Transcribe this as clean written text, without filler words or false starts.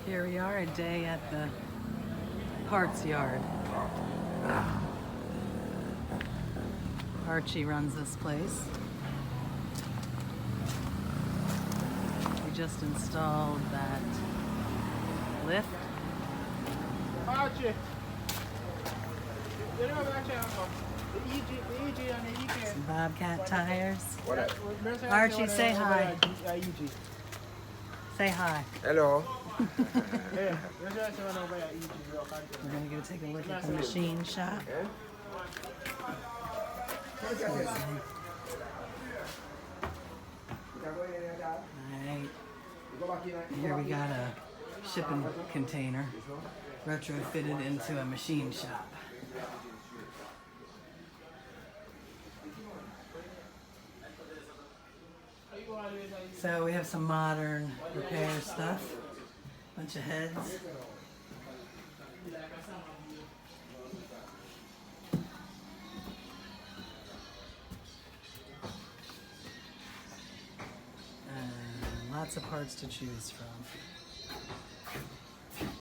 Here we are, a day at the parts yard. Archie runs this place. We just installed that lift. Archie. The EG and the EK. Some Bobcat tires. Archie, Archie, say hi. Say hi. Hello. Yeah. We're gonna go take a look at the machine shop. Alright. Here we got a shipping container retrofitted into a machine shop. So we have some modern repair stuff. Bunch of heads. And lots of parts to choose from.